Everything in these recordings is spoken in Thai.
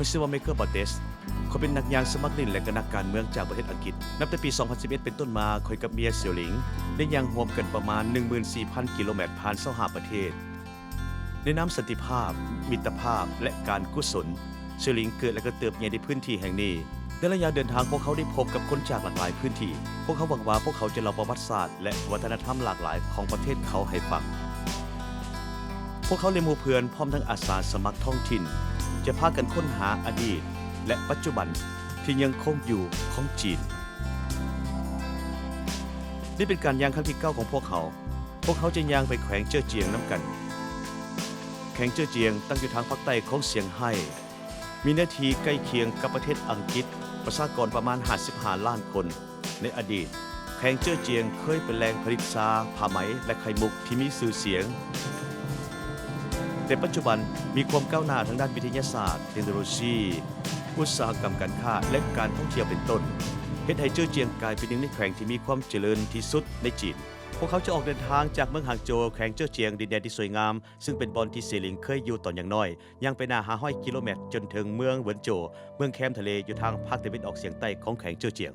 ผู้ชื่อว่าไมเคิล บอตเตสเขาเป็นนักยางสมัครเล่นและก็นักการเมืองจากประเทศอังกฤษนับแต่ปี 2011 เป็นต้นมาคอยกับเมียเสี่ยวหลิงได้ยางรวมกันประมาณ 14,000 กิโลเมตรผ่าน25ประเทศในน้ำสันติภาพมิตรภาพและการกุศลเสี่ยวหลิงเกิดและก็เติบใหญ่ในพื้นที่แห่งนี้ในระยะเดินทางพวกเขาได้พบกับคนจากหลากหลายพื้นที่พวกเขาหวังว่าพวกเขาจะเล่าประวัติศาสตร์และวัฒนธรรมหลากหลายของประเทศเขาให้ฟังพวกเขาเลยหมู่เพื่อนพร้อมทั้งอาสาสมัครท้องถิ่นจะพากันค้นหาอดีตและปัจจุบันที่ยังคงอยู่ของจีนนี่เป็นการย่างครั้งที่9ของพวกเขาจะย่างไปแขวงเจ้อเจียงน้ำกันแขวงเจ้อเจียงตั้งอยู่ทางภาคใต้ของเสียงไฮ้มีเนื้อที่ใกล้เคียงกับประเทศอังกฤษประชากรประมาณ55ล้านคนในอดีตแขวงเจ้อเจียงเคยเป็นแหล่งผลิตชาผ้าไหมและไข่มุกที่มีชื่อเสียงแต่ปัจจุบันมีความก้าวหน้าทางด้านวิทยาศาสตร์เทคโนโลยีอุตสาหกรรมการค้าและการท่องเที่ยวเป็นต้นเฮ็ดให้เจ้อเจียงกลายเป็นหนึ่งในแขวงที่มีความเจริญที่สุดในจีนพวกเขาจะออกเดินทางจากเมืองหางโจวแขวงเจ้อเจียงดินแดนที่สวยงามซึ่งเป็นบอนที่เสี่ยวหลิงเคยอยู่ตอนอย่างน้อยยังไปหน้า500 กิโลเมตรจนถึงเมืองเหวินโจวเมืองแคมทะเลอยู่ทางภาคตะวันออกเฉียงใต้ของแขวงเจ้อเจียง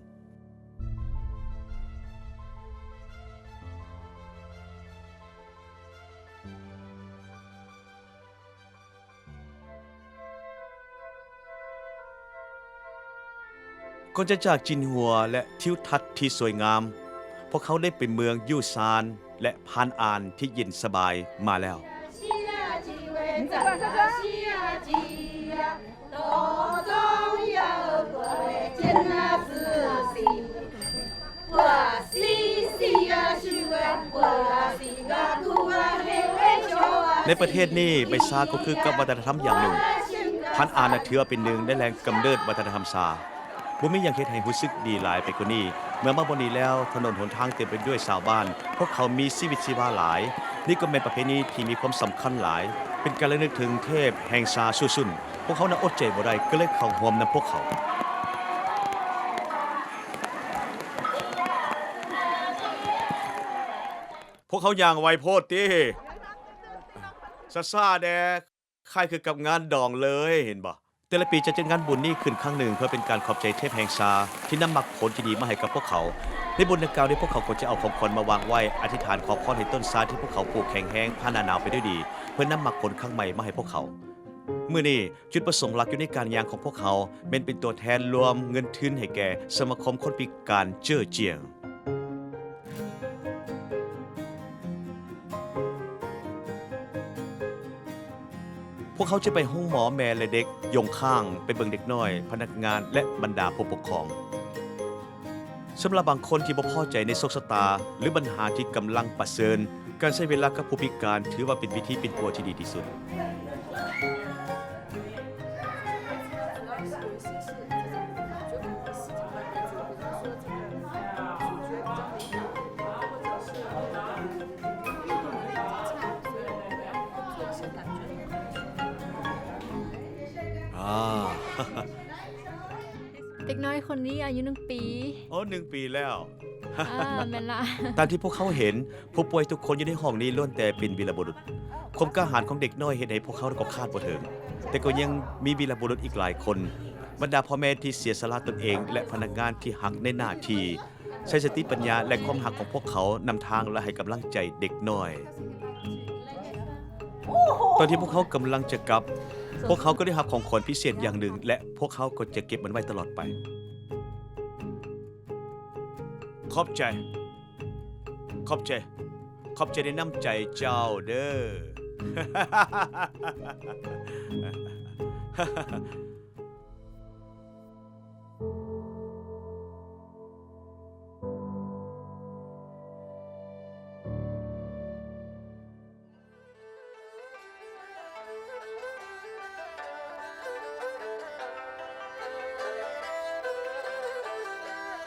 ก่อนจะจากจินหัวและทิวทัศน์ที่สวยงามพวกเขาได้ไปเมืองยู่ซานและพานอานที่เย็นสบายมาแล้วในประเทศนี้ใบซาก็คือกับวัฒนธรรมอย่างหนึ่งพานอานถือว่าเป็นหนึ่งในแหล่งกำเนิดวัฒนธรรมซาบ่มีหยังเฮ็ดให้รู้สึกดีหลายไปกว่านี้เมื่อมาบนนี้แล้วถนนหนทางเต็มไปด้วยชาวบ้านพวกเขามีชีวิตชีวาหลายนี่ก็เป็นประเพณีที่มีความสำคัญหลายเป็นการระลึกถึงเทพแห่งชาซุซุนพวกเขาน่ะอดใจบ่ได้ก็เลยเข้าร่วมนำพวกเขาย่างไวโพดติซ่าๆแดคล้ายคือกับงานดองเลยเห็นบ่แต่ละปีจะจัดงานบุญนี้ขึ้นครั้งหนึ่งเพื่อเป็นการขอบใจเทพแห่งชาที่นำมรรคผลที่ดีมาให้กับพวกเขาในบุญดังกล่าวนี้พวกเขาก็จะเอาของขวัญมาวางไว้อธิษฐานขอพรให้ต้นชาที่พวกเขาปลูกแข็งแรงผ่านหน้าหนาวไปด้วยดีเพื่อนำมรรคผลครั้งใหม่มาให้พวกเขามื้อนี้จุดประสงค์หลักอยู่ในการย่างของพวกเขาเป็นตัวแทนรวมเงินทุนให้แก่สมาคมคนพิการเจ้อเจียงพวกเขาจะไปห้องหมอแม่และเด็กยงข้างไปเบิ่งเด็กน้อยพนักงานและบรรดาผู้ปกครองสำหรับบางคนที่บ่พอใจในโชคชะตาหรือปัญหาที่กำลังประเสริญการใช้เวลากับผู้พิการถือว่าเป็นวิธีเป็นตัวที่ดีที่สุดเด็กน้อยคนนี้อายุ1 ปีโอ้1 ปีแล้วแม่นละตามที่พวกเขาเห็นผู้ป่วยทุกคนอยู่ในห้องนี้ล้วนแต่เป็นวีรบุรุษความกล้าหาญของเด็กน้อยเฮ็ดให้พวกเขาก็คาดบ่ถึงแต่ก็ยังมีวีรบุรุษอีกหลายคนบรรดาพ่อแม่ที่เสียสละตนเองและพนักงานที่หักในหน้าที่ใช้สติปัญญาและความหักของพวกเขานำทางและให้กำลังใจเด็กน้อยตอนที่พวกเขากำลังจะกลับพวกเขาก็ได้รับของขวัญพิเศษอย่างหนึ่งและพวกเขาก็จะเก็บมันไว้ตลอดไปขอบใจในน้ำใจเจ้าเด้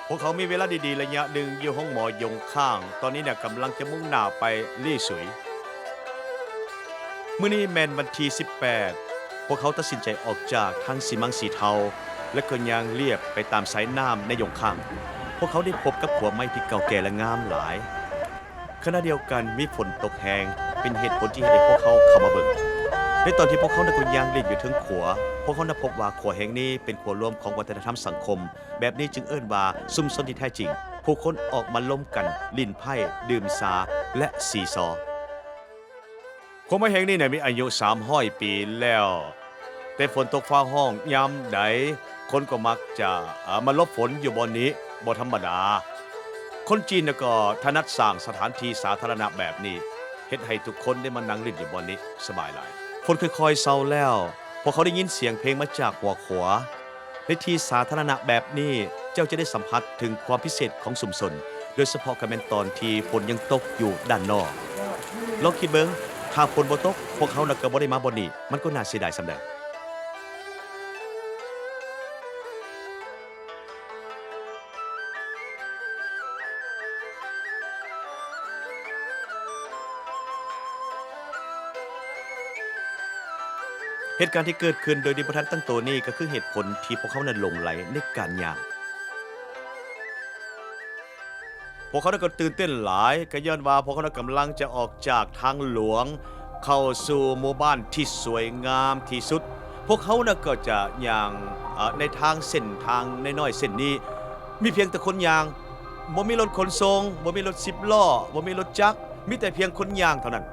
พวกเขามีเวลาดีๆระยะหนึ่งอยู่ห้องหมอยงข้างตอนนี้เนี่ยกำลังจะมุ่งหน้าไปลี่สุยมื้อนี้แม่นวันที่18พวกเขาตัดสินใจออกจากทางสีมังสีเทาและก็ย่างเลียบไปตามสายน้ำในยงข้างพวกเขาได้พบกับขัวไม้ที่เก่าแก่และงามหลายขณะเดียวกันมีฝนตกแรงเป็นเหตุผลที่ให้พวกเขาเข้ามาเบิ่ง ในตอนที่พวกเขานักย่างเล่นอยู่เทึงขัวพวกเขานับพบว่าขัวแห่งนี้เป็นขัวรวมของวัฒนธรรมสังคมแบบนี้จึงเอิ้นว่าซุ่มซนที่แท้จริงผู้คนออกมาล้มกันลิ้นไพ่ดื่มสาและซีซอขัวไม้แห่งนี้เนี่ยมีอายุ300 ปีแล้วแต่ฝนตกฟ้าห้องยามใดคนก็มักจะมาหลบฝนอยู่บนนี้บ่ธรรมดาคนจีนก็ถนัดสร้างสถานที่สาธารณะแบบนี้เฮ็ดให้ทุกคนได้มานั่งเล่นอยู่บนนี้สบายหลายฝนค่อยๆเซาแล้วพอเขาได้ยินเสียงเพลงมาจากหัวขวาในที่สาธารณะแบบนี้เจ้าจะได้สัมผัสถึงความพิเศษของสุมสนโดยเฉพาะกับแม่นตอนที่ฝนยังตกอยู่ด้านนอกลองคิดเบิ่งถ้าฝนบ่ตกพวกเขาน่ะก็บ่ได้มาบนนี้มันก็น่าเสียดายส่ำใดเหตุการณ์ที่เกิดขึ้นโดยดิบทันตั้งตัวนี้ก็คือเหตุผลที่พวกเขานั้นหลงไหลในการย่างพวกเขาก็ตื่นเต้นหลายก็ย้อนว่าพวกเขากำลังจะออกจากทางหลวงเข้าสู่หมู่บ้านที่สวยงามที่สุดพวกเขาก็จะย่างในทางเส้นทางน้อยๆเส้นนี้มีเพียงแต่คนย่างบ่มีรถขนส่งบ่มีรถ10 ล้อบ่มีรถจักรมีแต่เพียงคนย่างเท่านั้น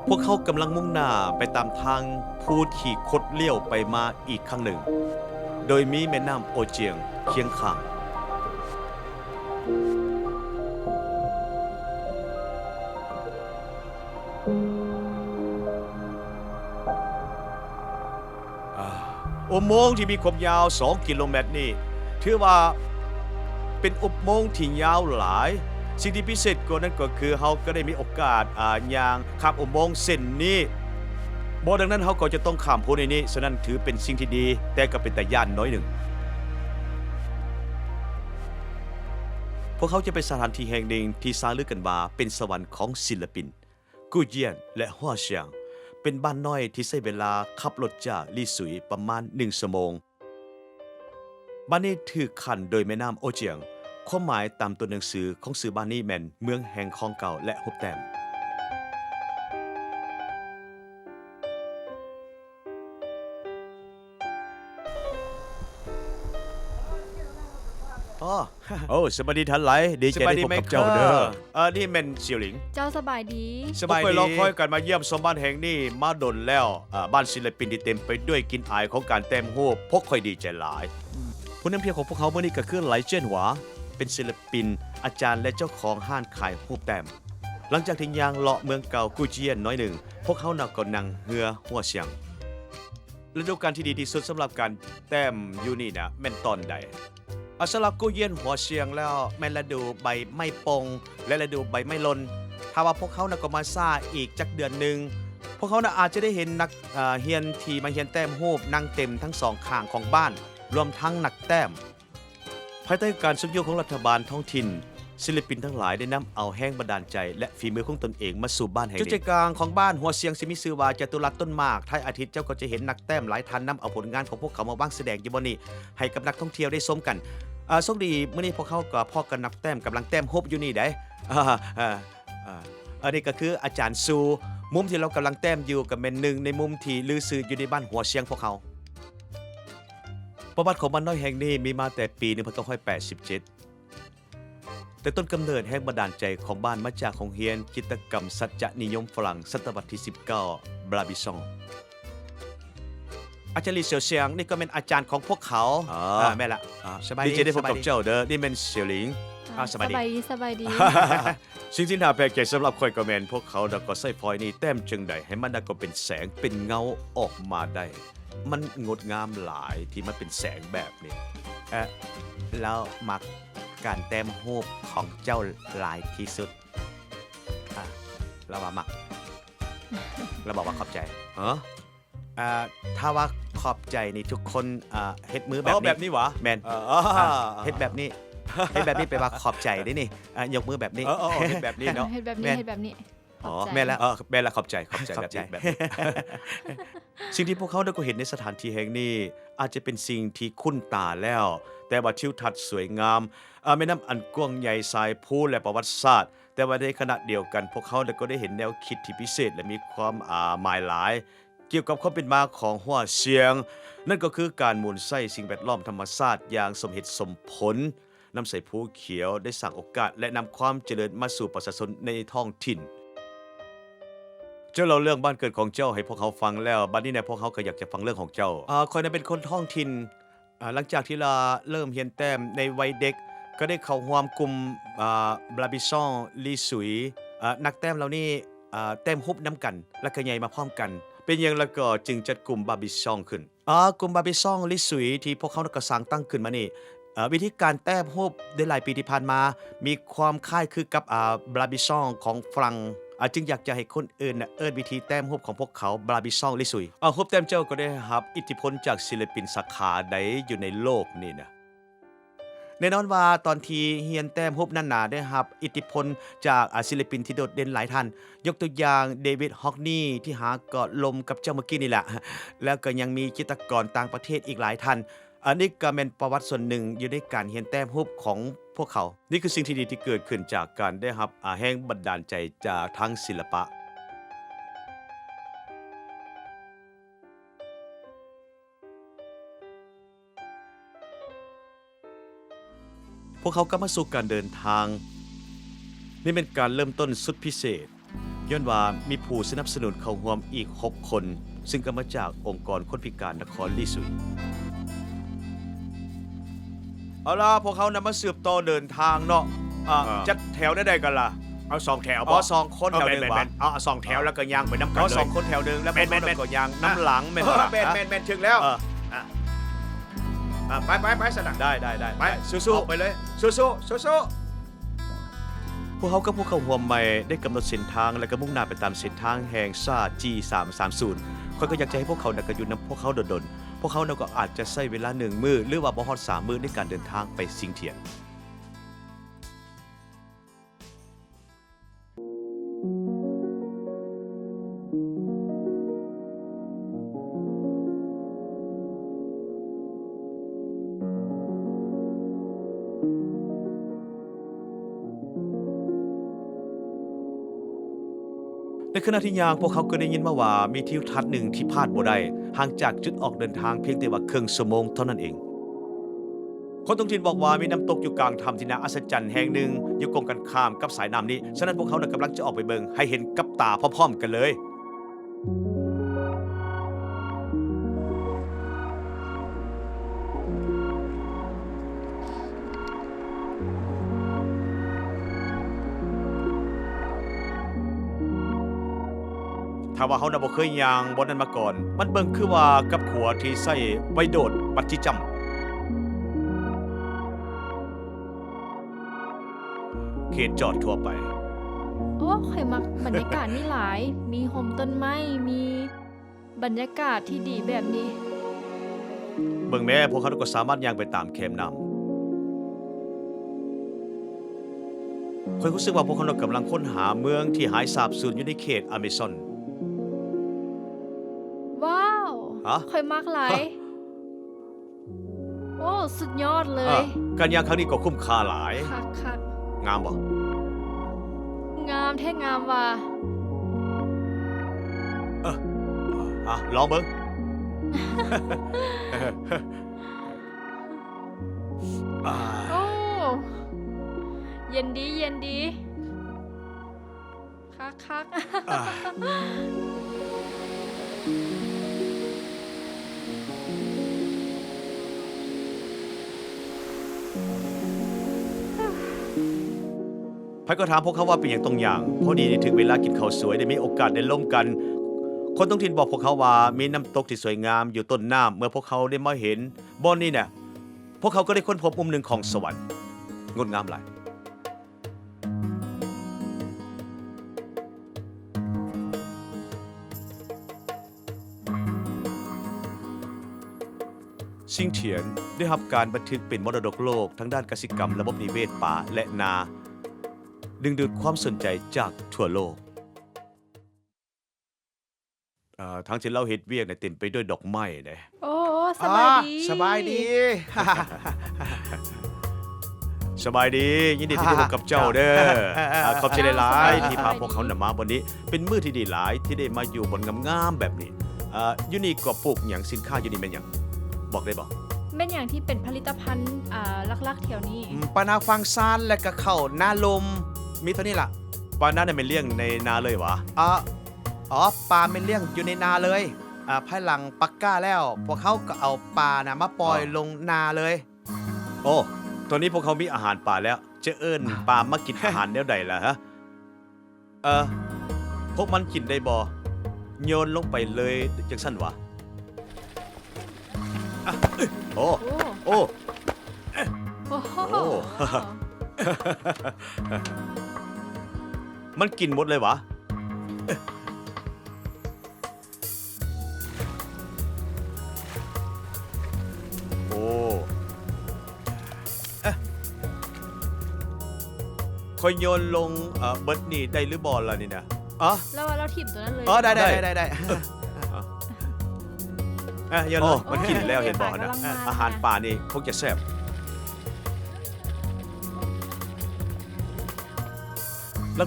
พวกเขากำลังมุ่งหน้าไปตามทางผู้ที่คดเลี้ยวไปมาอีกครั้งหนึ่งโดยมีแม่น้ำโอเจียงเคียงข้างอุโมงค์ที่มีความยาว2 กิโลเมตรนี่ถือว่าเป็นอุโมงค์ที่ยาวหลายสิ่งที่พิเศษกว่านั้นก็คือเขาก็ได้มีโอกาสย่างข้ามอุโมงค์เส้นนี้บ่ดังนั้นเขาก็จะต้องข้ามพ้นในนี้ฉะนั้นถือเป็นสิ่งที่ดีแต่ก็เป็นแต่ย่านน้อยหนึ่งพวกเขาจะไปสถานที่แห่งหนึ่งที่ซาลือกันว่าเป็นสวรรค์ของศิลปินกูเจียนและฮั่วเฉียงเป็นบ้านน้อยที่ใช้เวลาขับรถจากลี่สุยประมาณ1 ชั่วโมงบ้านนี้ถูกขันโดยแม่น้ำโอเจียงความหมายตามตัวหนังสือของสื่อบ้านนี้แม่นเมืองแห่งของเก่าและฮบแต้มโอ้สวัสดีท่านหลายดีใจได้พบกับเจ้าเด้อนี่แม่นเสี่ยวหลิงเจ้าสบายดีสบายดีรอคอยกันมาเยี่ยมสมบ้านแห่งนี้มาดนแล้วบ้านศิลปินที่เต็มไปด้วยกลิ่นอายของการแต้มรูปพวกค่อยดีใจหลายผู้นำเพียงของพวกเขาเมื่อนี้ก็คือไหลเจิ้นหวาเป็นศิลปินอาจารย์และเจ้าของห้านขายรูปแต้มหลังจากทิ้งยางเลาะเมืองเก่ากูเจียนน้อยหนึ่งพวกเขานักก็นั่งเรือหัวเสียงฤดูกาลที่ดีที่สุดสำหรับการแต้มอยู่นี่นะแม่นตอนใดสำหรับกูเยียนหัวเสียงแล้วแม่นฤดูใบไม้ปงและฤดูใบไม้ลนถ้าว่าพวกเขาก็มาซ่าอีกจักเดือนหนึ่งพวกเขาอาจจะได้เห็นนักเฮียนที่มาเฮียนแต้มรูปนั่งเต็มทั้ง2 ข้างของบ้านรวมทั้งนักแต้มภายใต้การสุกโยกของรัฐบาลท้องถิ่นศิลปินทั้งหลายได้นำเอาแห้งบันดาลใจและฝีมือของตนเองมาสู่บ้านแห่งนี้จุดใจกลางของบ้านหัวเสียงสิมีชื่อว่าจตุรัสต้นหมากท้ายอาทิตย์เจ้าก็จะเห็นนักแต้มหลายท่านนำเอาผลงานของพวกเขามาบ้างแสดงอยู่บนนี้ให้กับนักท่องเที่ยวได้ชมกันโชคดีเมื่อนี้พวกเขาก็พ่อกันนักแต้มกำลังแต้มฮบอยู่นี่ได้อันนี้ก็คืออาจารย์ซูมุมที่เรากำลังแต้มอยู่กับเป็นหนึ่งในมุมที่ลือสื่ออยู่ในบ้านหัวเสียงพวกเขาประวัติของบ้านน้อยแห่งนี้มีมาแต่ปี1987แต่ต้นกำเนิดแห่งบันดาลใจของบ้านมาจากของเฮียนจิตรกรรมสัจจะนิยมฝรั่งศตวรรษที่19บราบิซองอาจารย์ลี่เสี่ยวเซียงนี่ก็เป็นอาจารย์ของพวกเขาแม่ละสบายดีจะได้พบกับเจ้าเด้อนี่เป็นเสี่ยวหลิงสบายดี สิ่งที่น่าแปลกใจสำหรับคอยก็แม่นพวกเขาก็ใส่ฟอยนี่แต้มจึงใดให้มันก็เป็นแสงเป็นเงาออกมาได้มันงดงามหลายที่มันเป็นแสงแบบนี้แล้วมักการแต้มรูปของเจ้าหลายที่สุดเราว่ามักเราบอกว่าขอบใจถ้าว่าขอบใจนี่ทุกคนเฮ็ดมือแบบนี้วะแมนเฮ็ดแบบนี้เฮ็ดแบบนี้ไปว่าขอบใจได้นี่ยกมือแบบนี้เฮ็ดแบบนี้เนาะเฮ็ดแบบนี้ อ๋อ ขอบใจ แม่นแล้วแม่นแล้วขอบใจ ขอบใจ แบบนี้ สิ่งที่พวกเขาได้ก็เห็นในสถานที่แห่งนี้อาจจะเป็นสิ่งที่คุ้นตาแล้ว แต่ว่าทิวทัศน์สวยงามแม่น้ำอันกว้างใหญ่สายพูและประวัติศาสตร์ แต่ว่าในขณะเดียวกันพวกเขาก็ได้เห็นแนวคิดที่พิเศษและมีความหมายหลาย เกี่ยวกับความเป็นมาของหัวเสียง นั่นก็คือการหมุนไส้สิ่งแวดล้อมธรรมชาติอย่างสมเหตุสมผลนำใส่ภูเขียวได้สร้างโอกาสและนำความเจริญมาสู่ประชาชนในท้องถิ่น เจ้าเล่าเรื่องบ้านเกิดของเจ้าให้พวกเขาฟังแล้วบัดนี้เนี่ยพวกเขาก็อยากจะฟังเรื่องของเจ้าคอยนั้นเป็นคนท้องถิ่นหลังจากที่เราเริ่มเรียนแต้มในวัยเด็ก ก็ได้เข้าร่วมกลุ่มบราบิซองลีสุยนักแต้มเหล่านี้แต้มฮุบน้ำกัน และก็ใหญ่มาพร้อมกัน เป็นอย่างแล้วก็จึงจัดกลุ่มบราบิซองขึ้นกลุ่มบราบิซองลีสุยที่พวกเขาก็สร้างตั้งขึ้นมานี่วิธีการแต้มฮุบในหลายปีที่ผ่านมามีความคล้ายคือกับบราบิซองของฝรั่งจึงอยากจะให้คนอื่นเอิ้นวิธีแต้มฮุบของพวกเขาบราบิซองลิซุยฮุบแต้มเจ้าก็ได้รับอิทธิพลจากศิลปินสาขาใดอยู่ในโลกนี่นะแน่นอนว่าตอนที่เฮียนแต้มฮุบนั่นน่ะได้รับอิทธิพลจากศิลปินที่โดดเด่นหลายท่านยกตัวอย่างเดวิดฮอกนี่ที่หาเกาะลมกับเจ้าเมื่อกี้นี่แหละแล้วก็ยังมีจิตรกรต่างประเทศอีกหลายท่านอันนี้ก็เป็นประวัติส่วนหนึ่งอยู่ในการเฮียนแต้มฮุบของพวกเขานี่คือสิ่งที่ดีที่เกิดขึ้นจากการได้รับแรงบันดาลใจจากทางศิลปะพวกเขาก็มาสู่การเดินทางนี่เป็นการเริ่มต้นสุดพิเศษย้อนว่ามีผู้สนับสนุนเข้าร่วมอีก6คนซึ่งก็มาจากองค์กรคนพิการนครลีซุยเอาล่ะพวกเขานำมาสืบต่อเดินทางเนาะจัดแถวได้กันล่ะเอา2 แถว 2 คนแถวหนึ่งวะเอา2 แถวแล้วก็ย่างไปน้ำกันเลย 2 คนแถวหนึ่งแล้วพวก แม่ เขา น ก็ย่างน้ำหลังแม่นบ่ล่ะ แม่นถึงแล้วไปสนะ ได้ ไปสู้ๆไปเลยสู้พวกเขากับพวกเขาห่วมใหม่ได้กำหนดเส้นทางและก็มุ่งหน้าไปตามเส้นทางแห่งชาติ G330 ข้อยก็อยากจะให้พวกเขาก็อยู่นำพวกเขาดนๆพวกเขาก็อาจจะใช้เวลา1 มื้อหรือว่าบ่ฮอด3 มื้อในการเดินทางไปสิงเทียนในขณะที่ย่างพวกเขาก็ได้ยินมาว่ามีทิวทัศน์หนึ่งที่พลาดบ่ได้ห่างจากจุดออกเดินทางเพียงแต่ว่าครึ่งชั่วโมงเท่านั้นเองคนท้องถิ่นบอกว่ามีน้ำตกอยู่กลางถ้ำที่น่าอัศจรรย์แห่งหนึ่งอยู่ตรงกันข้ามกับสายน้ำนี้ฉะนั้นพวกเขากำลังจะออกไปเบิ่งให้เห็นกับตาพร้อมๆกันเลยถ้าว่าเขาบ่เคยย่างบนนั้นมาก่อนมันเบิ่งคือว่ากับขัวที่ใส่ไว้โดดบัดจิจำเขตจอดทั่วไป โอ้ข่อยมักบรรยากาศนี่หลาย มีโฮมต้นไม้ มีบรรยากาศที่ดีแบบนี้ เบิ่งแม่พวกเขาก็สามารถย่างไปตามแคมน้ำข้อยรู้สึกว่าพวกเขากำลังค้นหาเมืองที่หายสาบสูญอยู่ในเขตอเมซอนว้าว ฮะ ข่อยมักหลาย โอ้ สุดยอดเลย การย่างครั้งนี้ก็คุ้มค่าหลาย คัก งามบ่ งามแท้งามว่ะ ลองเบิ่ง โอ้ เย็นดี คัก ไผก็ถามพวกเขาว่าเป็นอย่างตรงอย่างพอดีถึงเวลากินข้าวสวยได้มีโอกาสได้ล่มกัน คนท้องถิ่นบอกพวกเขาว่ามีน้ำตกที่สวยงามอยู่ต้นน้ำเมื่อพวกเขาได้มาเห็นบ่อนนี้เนี่ยพวกเขาก็ได้ค้นพบมุมหนึ่งของสวรรค์งดงามหลายซิงเถียนได้รับการบันทึกเป็นมรดกโลกทั้งด้านกสิกรรมระบบนิเวศป่าและนาดึงดูดความสนใจจากทั่วโลก ทางที่เราเฮ็ดเวียกเนี่ยเต็มไปด้วยดอกไม้เด้ โอ้สบายดี สบายดี สบายดียินดีที่ได้พบกับเจ้าเด้อขอบใจหลายๆที่พาพวกเขาน่ะมาบนนี้ เป็นมื้อที่ดีหลายที่ได้มาอยู่บนงามๆแบบนี้อยู่นี่ก็ปลูกหยังสินค้าอยู่นี่แม่นหยังบอกได้บ่ เป็นอย่างที่เป็นผลิตภัณฑ์ลักๆแถวนี้ ปานาฟังซานและก็เข้าหน้าลมมีเท่านี้ล่ะ ปลานั้นน่ะเป็นเลี้ยงในนาเลยวะ อ๋อปลาเป็นเลี้ยงอยู่ในนาเลยภายหลังปักก้าแล้ว พวกเขาก็เอาปลานะมาปล่อยลงนาเลย โอ้ตอนนี้พวกเขามีอาหารป่าแล้วจะเอิ้นปลามากินอาหารแนวใดล่ะฮะพวกมันกินได้บ่โยนลงไปเลยจังซั่นวะโอ้ โอ้ โอ้ โอ้โห โอ้ มันกินหมดเลยวะโอ้คอยโยนลงเบิดนี่ได้หรือบอลล่ะนี่นะอ๋อ แล้วว่าเราถีบตัวนั้นเลย อ๋อได้ โยนลงมันกินแล้วเห็นบอลนะ กำลังมา อาหารป่านี่คงจะแซ่บ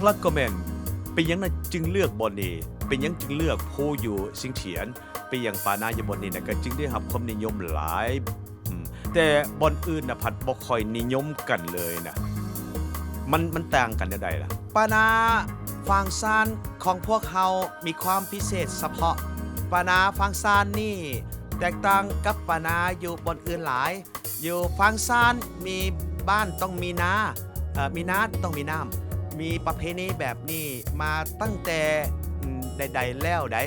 ลักๆก็แม่นเป็นหยังน่ะจึงเลือกบอลนี่เป็นหยังจึงเลือกโพอยู่สิงเถียนเป็นหยังปานาอยู่บอลนี่นะก็จึงได้รับความนิยมหลายแต่บอลอื่นน่ะผัดบ่ค่อยนิยมกันเลยนะมันต่างกันได้ใดล่ะ ปานาฟังซานของพวกเขามีความพิเศษเฉพาะปานาฟังซานนี่แตกต่างกับปานาอยู่บนอื่นหลาย อยู่ฟังซานมีบ้านต้องมีนามีนาต้องมีน้ำมีประเพณีแบบนี้มาตั้งแต่ใดๆแล้วใด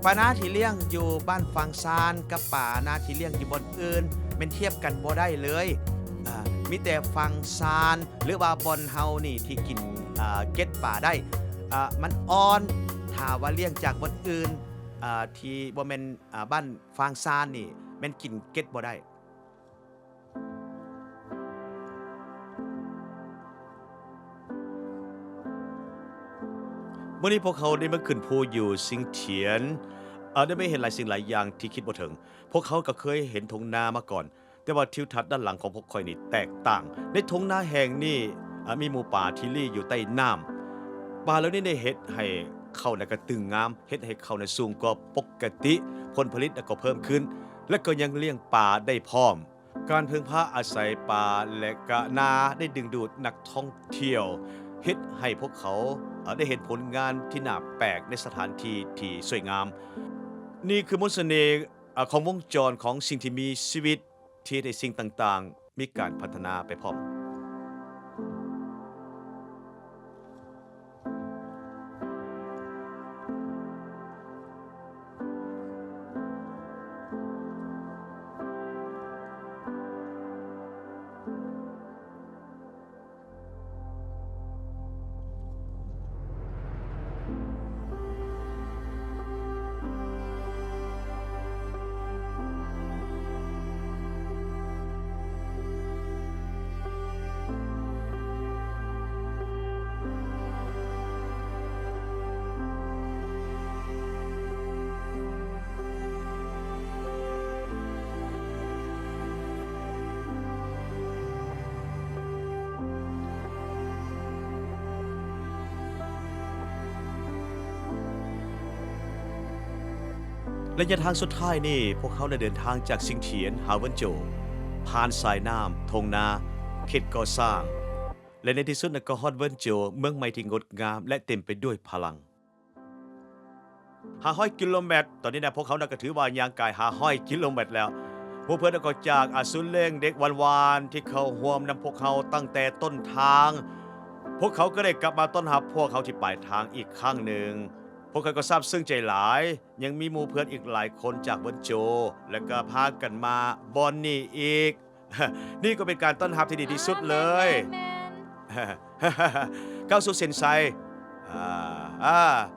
ปานาที่เลี้ยงอยู่บ้านฟังซานกับปานาที่เลี้ยงอยู่บนอื่นเป็นเทียบกันบ่ได้เลยมีแต่ฟังซานหรือว่าบอนเฮานี่ที่กินเก็ดป่าได้มันอ่อนถ้าว่าเลี้ยงจากบนอื่นที่บ่แม่นบ้านฟางซานนี่แม่นกินเก็ดบ่ได้ เมื่อนี้พวกเขาได้มาขึ้นภูอยู่สิงเถียนได้ไม่เห็นหลายสิ่งหลายอย่างที่คิดบ่ถึงพวกเขาก็เคยเห็นทงนามาก่อน แต่ว่าทิวทัศน์ด้านหลังของพวกคอยนี่แตกต่าง ในทงนาแห่งนี้มีหมู่ป่าที่ลี่อยู่ใต้น้ำป่าแล้วนี่ได้เฮ็ดให้เขาน่ะก็ตึงงามเฮ็ดให้เขาน่ะสูงกว่าปกติผลผลิตก็เพิ่มขึ้น และก็ยังเลี้ยงปลาได้พร้อม การพึ่งพาอาศัยป่าและก็นาได้ดึงดูดนักท่องเที่ยวเฮ็ดให้พวกเขาได้เห็นผลงานที่น่าแปลกในสถานที่ที่สวยงาม นี่คือมนต์เสน่ห์ของวงจรของสิ่งที่มีชีวิตที่ได้สิ่งต่างๆ มีการพัฒนาไปพร้อม ระยะทางสุดท้ายนี่พวกเขาได้เดินทางจากสิงเถียนฮาเวนโจผ่านสายน้ำทงนาเขตก่อสร้าง และในที่สุดก็ฮอดเวินโจเมืองใหม่ที่งดงามและเต็มไปด้วยพลัง500 กิโลเมตรตอนนี้นะพวกเขาก็ถือว่าย่างกาย500 กิโลเมตรแล้วพวกเพื่อนก็จากอสุเล่งเด็กวานๆที่เขาห่วมนำพวกเขาตั้งแต่ต้นทาง พวกเขาก็ได้กลับมาต้อนรับพวกเขาที่ปลายทางอีกครั้งหนึ่งพวกเขาก็ซาบซึ้งใจหลายยังมีหมู่เพื่อนอีกหลายคนจากเวินโจและก็พากันมาบอนนี่อีก นี่ก็เป็นการต้อนรับที่ดีที่สุดเลย แมน ก้าวสู่เซนไซ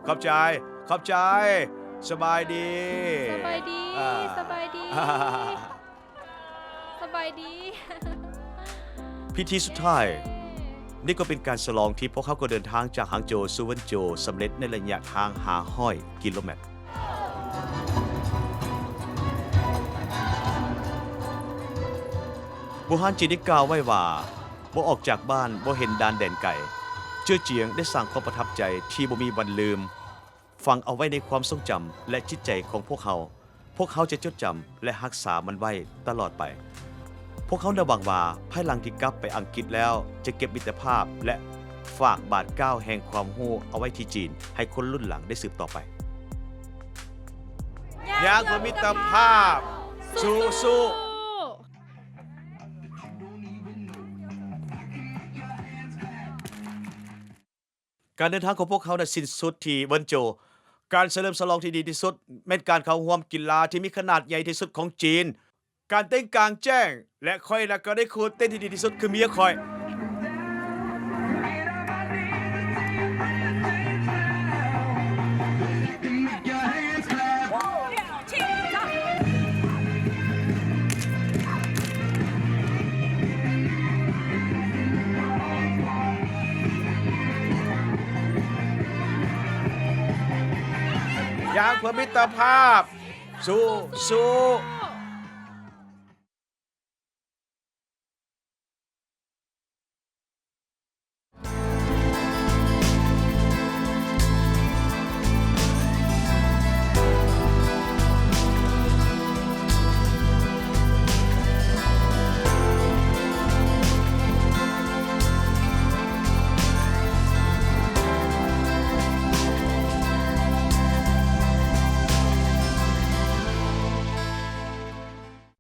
ขอบใจสบายดี สบายดี อ่า สบายดี สบายดี พิธีสุดท้ายนี่ก็เป็นการฉลองที่พวกเขาก็เดินทางจากหางโจวสู่เวินโจวสำเร็จในระยะทาง500 กิโลเมตร บูฮานจีนได้กล่าวไว้ว่าบ่ออกจากบ้านบ่เห็นดานแดนไก่เจ้อเจียงได้สร้างความประทับใจที่บ่มีวันลืมฝังเอาไว้ในความทรงจำและจิตใจของพวกเขาจะจดจำและรักษามันไว้ตลอดไป พวกเขาได้หวังว่าภายหลังที่กลับไปอังกฤษแล้วจะเก็บมิตรภาพและฝากบาดก้าวแห่งความรู้เอาไว้ที่จีนให้คนรุ่นหลังได้สืบต่อไปอยากเพื่อมิตรภาพสู้การเดินทางของพวกเขาได้สิ้นสุดที่เวินโจวการเฉลิมฉลองที่ดีที่สุดแม้นการเข้าร่วมกีฬาที่มีขนาดใหญ่ที่สุดของจีนการเต้นกลางแจ้งและค่อยก็ได้ครูเต้นที่ดีที่สุดคือเมียคอยอย่างเพื่อมิตรภาพสู้